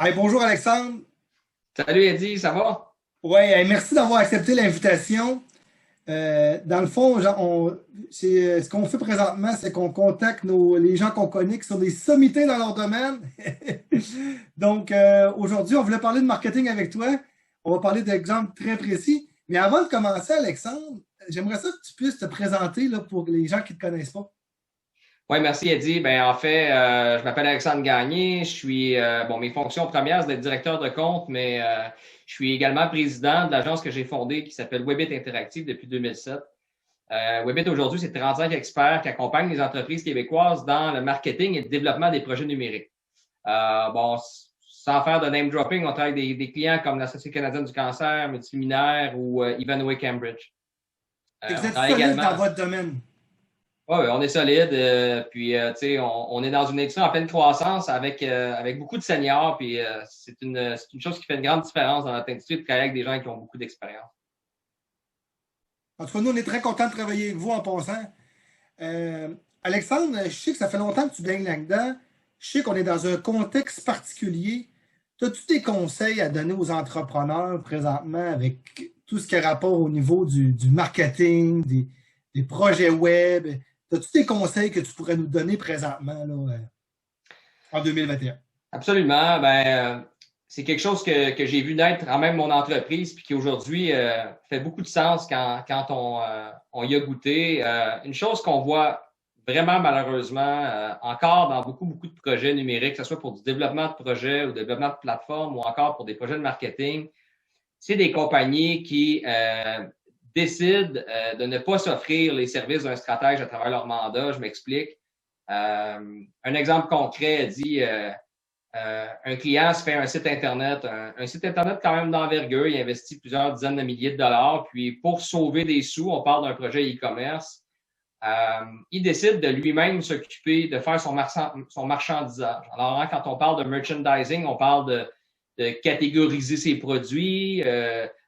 Hey, bonjour Alexandre. Salut Eddie, ça va? Ouais, merci d'avoir accepté l'invitation. Dans le fond, ce qu'on fait présentement, c'est qu'on contacte les gens qu'on connaît qui sont des sommités dans leur domaine. Donc, aujourd'hui, on voulait parler de marketing avec toi. On va parler d'exemples très précis. Mais avant de commencer, Alexandre, j'aimerais ça que tu puisses te présenter là, pour les gens qui ne te connaissent pas. Oui, merci Eddie. En fait, je m'appelle Alexandre Gagné. Je suis, mes fonctions premières, c'est d'être directeur de compte, mais je suis également président de l'agence que j'ai fondée qui s'appelle Webit Interactive depuis 2007. Webit aujourd'hui, c'est 35 experts qui accompagnent les entreprises québécoises dans le marketing et le développement des projets numériques. Sans faire de name dropping, on travaille avec des clients comme la Société canadienne du cancer, Multiluminaire ou Ivanhoe Cambridge. Et vous On êtes travaille solide dans également. votre domaine. Ouais, on est solide. Tu sais, on est dans une industrie en pleine croissance avec beaucoup de seniors. Puis c'est une chose qui fait une grande différence dans notre industrie de travailler avec des gens qui ont beaucoup d'expérience. En tout cas, nous, on est très contents de travailler avec vous en passant. Alexandre, je sais que ça fait longtemps que tu baignes là-dedans. Je sais qu'on est dans un contexte particulier. As-tu des conseils à donner aux entrepreneurs présentement avec tout ce qui a rapport au niveau du marketing, des projets web? As-tu des conseils que tu pourrais nous donner présentement là, en 2021? Absolument. C'est quelque chose que j'ai vu naître en même mon entreprise, puis qui aujourd'hui fait beaucoup de sens quand on y a goûté. Une chose qu'on voit vraiment malheureusement encore dans beaucoup de projets numériques, que ce soit pour du développement de projets ou développement de plateformes ou encore pour des projets de marketing, c'est des compagnies qui décident de ne pas s'offrir les services d'un stratège à travers leur mandat. Je m'explique. Un exemple concret dit un client se fait un site Internet, un site Internet quand même d'envergure, il investit plusieurs dizaines de milliers de dollars, puis pour sauver des sous, on parle d'un projet e-commerce, il décide de lui-même s'occuper de faire son marchandisage. Alors, quand on parle de merchandising, on parle de catégoriser ses produits,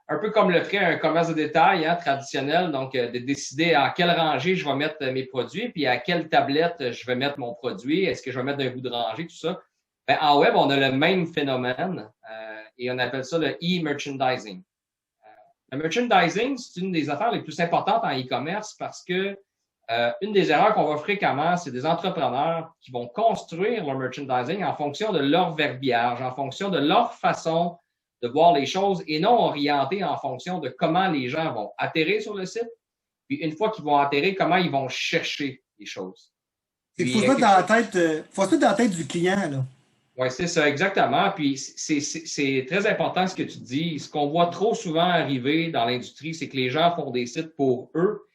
un peu comme le ferait un commerce de détail traditionnel, donc de décider en quelle rangée je vais mettre mes produits, puis à quelle tablette je vais mettre mon produit, est-ce que je vais mettre d'un bout de rangée, tout ça. En web, on a le même phénomène et on appelle ça le e-merchandising. Le merchandising, c'est une des affaires les plus importantes en e-commerce parce que une des erreurs qu'on voit fréquemment, c'est des entrepreneurs qui vont construire leur merchandising en fonction de leur verbiage, en fonction de leur façon de voir les choses et non orienté en fonction de comment les gens vont atterrir sur le site. Puis une fois qu'ils vont atterrir, comment ils vont chercher les choses. Il faut Puis se mettre quelque dans la chose. tête, faut se mettre dans la tête du client, là. Oui, c'est ça, exactement. Puis c'est très important ce que tu dis. Ce qu'on voit trop souvent arriver dans l'industrie, c'est que les gens font des sites pour eux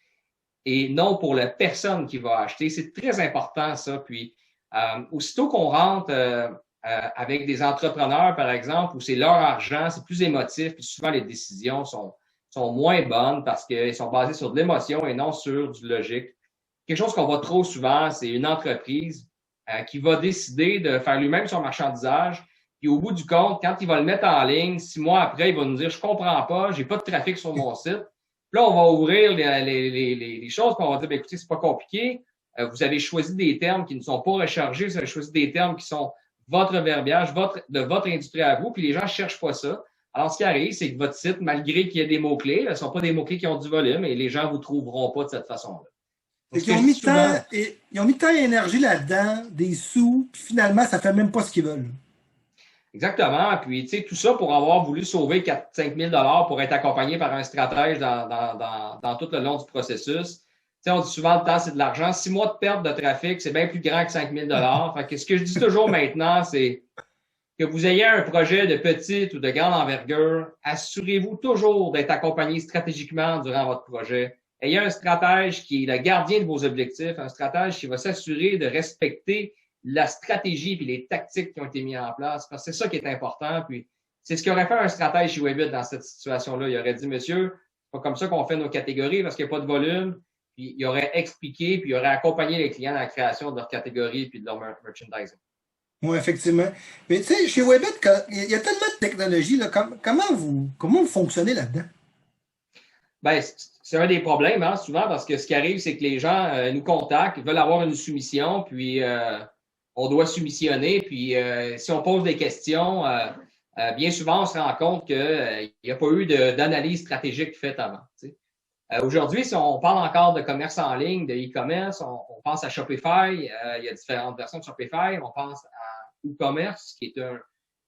et non pour la personne qui va acheter. C'est très important, ça. Puis aussitôt qu'on rentre avec des entrepreneurs, par exemple, où c'est leur argent, c'est plus émotif, puis souvent les décisions sont moins bonnes parce qu'elles sont basées sur de l'émotion et non sur du logique. Quelque chose qu'on voit trop souvent, c'est une entreprise qui va décider de faire lui-même son marchandisage. Puis au bout du compte, quand il va le mettre en ligne, 6 mois après, il va nous dire je comprends pas, j'ai pas de trafic sur mon site. Puis là, on va ouvrir les choses, puis on va dire ben, écoutez, c'est pas compliqué. Vous avez choisi des termes qui ne sont pas rechargés, vous avez choisi des termes qui sont votre verbiage, de votre industrie à vous, puis les gens ne cherchent pas ça. Alors, ce qui arrive, c'est que votre site, malgré qu'il y ait des mots-clés, ce ne sont pas des mots-clés qui ont du volume et les gens ne vous trouveront pas de cette façon-là. Donc, Fait ce qu'ils que ont je dis mis souvent, tant, ils ont mis tant d'énergie là-dedans, des sous, puis finalement, ça fait même pas ce qu'ils veulent. exactement. Puis, tu sais, tout ça pour avoir voulu sauver 4-5 000 pour être accompagné par un stratège dans tout le long du processus. Tu sais, on dit souvent le temps, c'est de l'argent. 6 mois de perte de trafic, c'est bien plus grand que 5 000 Fait que ce que je dis toujours maintenant, c'est que vous ayez un projet de petite ou de grande envergure, assurez-vous toujours d'être accompagné stratégiquement durant votre projet. Ayez un stratège qui est le gardien de vos objectifs, un stratège qui va s'assurer de respecter la stratégie et les tactiques qui ont été mises en place, parce que c'est ça qui est important. Puis c'est ce qu'aurait fait un stratège chez Webbit dans cette situation-là. Il aurait dit, monsieur, c'est pas comme ça qu'on fait nos catégories parce qu'il n'y a pas de volume. Puis il aurait expliqué, puis il aurait accompagné les clients dans la création de leur catégorie puis de leur merchandising. Oui, effectivement. Mais tu sais, chez Webbit, il y a tellement de technologie, là, comment vous fonctionnez là-dedans? Ben, c'est un des problèmes, souvent, parce que ce qui arrive, c'est que les gens nous contactent, ils veulent avoir une soumission, puis on doit soumissionner. Puis si on pose des questions, bien souvent, on se rend compte qu'il n'y a pas eu d'analyse stratégique faite avant. Aujourd'hui, si on parle encore de commerce en ligne, de e-commerce, on pense à Shopify. Il y a différentes versions de Shopify. On pense à WooCommerce, qui est un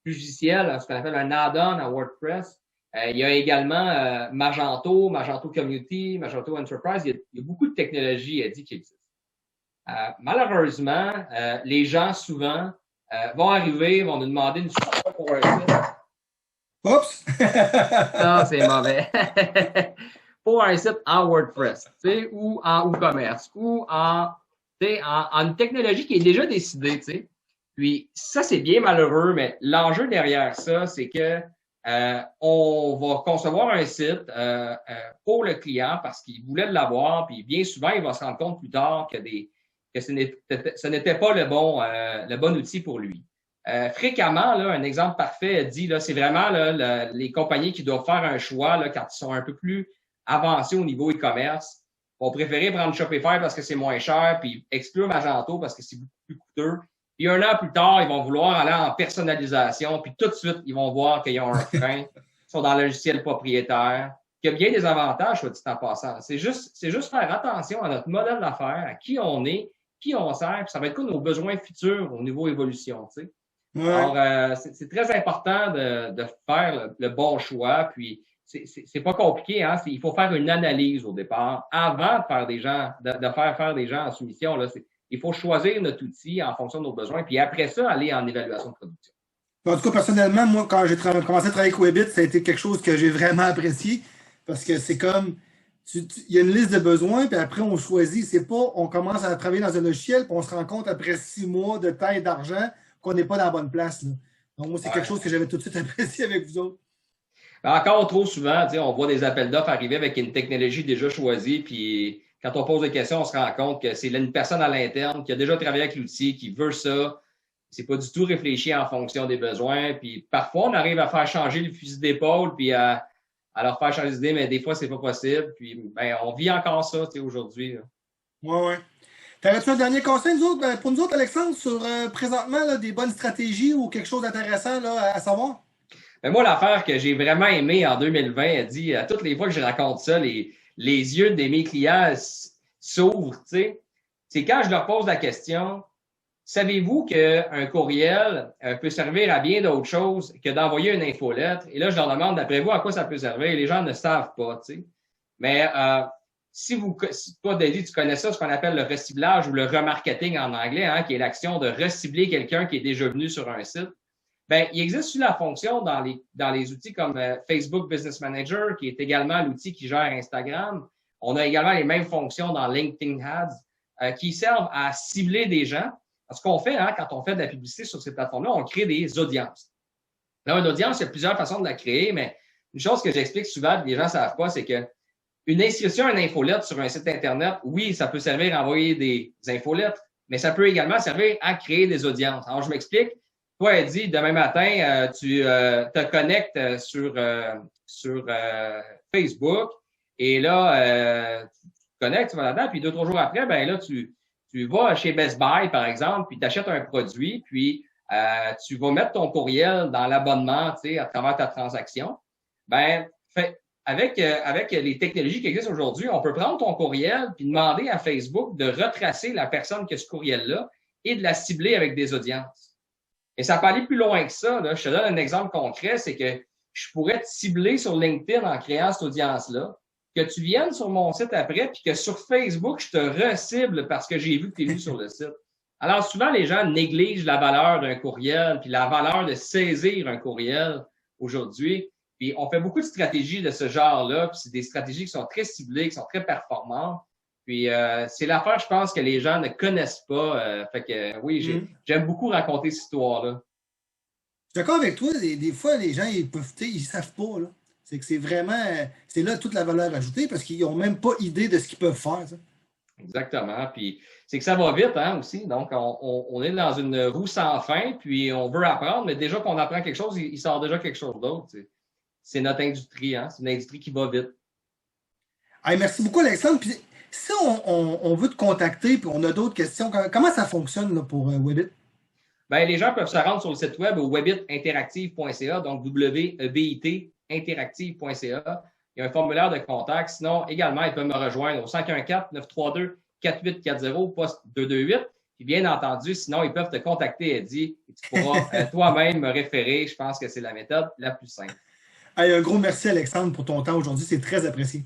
logiciel, ce qu'on appelle un add-on à WordPress. Il y a également Magento, Magento Community, Magento Enterprise. Il y a beaucoup de technologies qui existent. Malheureusement, les gens souvent vont arriver, vont nous demander une solution pour un site. Oups! Non, c'est mauvais. Pour un site en WordPress, ou en WooCommerce, ou en une technologie qui est déjà décidée. Puis ça, c'est bien malheureux, mais l'enjeu derrière ça, c'est que on va concevoir un site pour le client parce qu'il voulait l'avoir, puis bien souvent, il va se rendre compte plus tard que ce n'était pas le bon outil pour lui. Fréquemment, là, un exemple parfait dit, là, c'est vraiment là, les compagnies qui doivent faire un choix là, quand ils sont un peu plus avancés au niveau e-commerce, vont préférer prendre Shopify parce que c'est moins cher, puis exclure Magento parce que c'est beaucoup plus coûteux. Puis un an plus tard, ils vont vouloir aller en personnalisation, puis tout de suite, ils vont voir qu'ils ont un frein, qu'ils sont dans le logiciel propriétaire, qu'il y a bien des avantages, soit dit en passant. C'est juste faire attention à notre modèle d'affaires, à qui on est, qui on sert, puis ça va être quoi nos besoins futurs au niveau évolution, tu sais. Ouais. Alors, c'est très important de faire le bon choix, puis c'est pas compliqué, hein. Il faut faire une analyse au départ avant de faire faire des gens en soumission, là. Il faut choisir notre outil en fonction de nos besoins, puis après ça, aller en évaluation de production. En tout cas, personnellement, moi, quand j'ai commencé à travailler avec Webbit, ça a été quelque chose que j'ai vraiment apprécié parce que c'est comme, il y a une liste de besoins, puis après, on choisit. C'est pas, on commence à travailler dans un logiciel, puis on se rend compte après 6 mois de temps et d'argent qu'on n'est pas dans la bonne place, là. Donc, moi, c'est quelque chose que j'avais tout de suite apprécié avec vous autres. Encore trop souvent, on voit des appels d'offres arriver avec une technologie déjà choisie, puis quand on pose des questions, on se rend compte que c'est une personne à l'interne qui a déjà travaillé avec l'outil, qui veut ça. C'est pas du tout réfléchi en fonction des besoins. Puis parfois, on arrive à faire changer le fusil d'épaule, puis à leur faire changer d'idée, mais des fois, c'est pas possible. Puis on vit encore ça aujourd'hui. Oui. T'aurais-tu un dernier conseil pour nous autres, Alexandre, sur présentement là, des bonnes stratégies ou quelque chose d'intéressant là, à savoir? Ben moi, l'affaire que j'ai vraiment aimée en 2020, elle dit à toutes les fois que je raconte ça, les yeux de mes clients s'ouvrent, tu sais. C'est quand je leur pose la question, savez-vous qu'un courriel peut servir à bien d'autres choses que d'envoyer une infolettre? Et là, je leur demande, d'après vous, à quoi ça peut servir? Les gens ne savent pas, tu sais. Mais si toi, David, tu connais ça, ce qu'on appelle le reciblage ou le remarketing en anglais, hein, qui est l'action de recibler quelqu'un qui est déjà venu sur un site. Ben, il existe la fonction dans les outils comme Facebook Business Manager, qui est également l'outil qui gère Instagram. On a également les mêmes fonctions dans LinkedIn Ads qui servent à cibler des gens. Ce qu'on fait, hein, quand on fait de la publicité sur ces plateformes-là, on crée des audiences. Là, une audience, il y a plusieurs façons de la créer, mais une chose que j'explique souvent, que les gens ne savent pas, c'est que une inscription, une infolettre sur un site Internet, oui, ça peut servir à envoyer des infolettres, mais ça peut également servir à créer des audiences. Alors, je m'explique. Toi, elle dit, demain matin, tu te connectes sur Facebook et là, tu te connectes, tu vas là-dedans, puis 2-3 jours après, ben là, tu vas chez Best Buy, par exemple, puis tu achètes un produit, puis tu vas mettre ton courriel dans l'abonnement, tu sais, à travers ta transaction. Ben, avec les technologies qui existent aujourd'hui, on peut prendre ton courriel puis demander à Facebook de retracer la personne qui a ce courriel-là et de la cibler avec des audiences. Et ça peut aller plus loin que ça, là. Je te donne un exemple concret, c'est que je pourrais te cibler sur LinkedIn en créant cette audience-là, que tu viennes sur mon site après, puis que sur Facebook, je te recible parce que j'ai vu que tu es vu sur le site. Alors, souvent, les gens négligent la valeur d'un courriel, puis la valeur de saisir un courriel aujourd'hui. Puis, on fait beaucoup de stratégies de ce genre-là, puis c'est des stratégies qui sont très ciblées, qui sont très performantes. Puis, c'est l'affaire, je pense, que les gens ne connaissent pas. Fait que, oui, j'aime beaucoup raconter cette histoire-là. Je suis d'accord avec toi. Des fois, les gens, ils savent pas, là. C'est que c'est vraiment, c'est là toute la valeur ajoutée parce qu'ils n'ont même pas idée de ce qu'ils peuvent faire, ça. Exactement. Puis, c'est que ça va vite, hein, aussi. Donc, on est dans une roue sans fin, puis on veut apprendre, mais déjà qu'on apprend quelque chose, il sort déjà quelque chose d'autre. C'est notre industrie, hein. C'est une industrie qui va vite. Hey, merci beaucoup, Alexandre. Puis, si on veut te contacter puis on a d'autres questions, comment ça fonctionne là, pour Webbit? Ben, les gens peuvent se rendre sur le site web au webitinteractive.ca, donc WEBIT interactive.ca. Il y a un formulaire de contact. Sinon, également, ils peuvent me rejoindre au 514-932-4840, poste 228. Puis bien entendu, sinon, ils peuvent te contacter, Eddie, et tu pourras toi-même me référer. Je pense que c'est la méthode la plus simple. Hey, un gros merci, Alexandre, pour ton temps aujourd'hui. C'est très apprécié.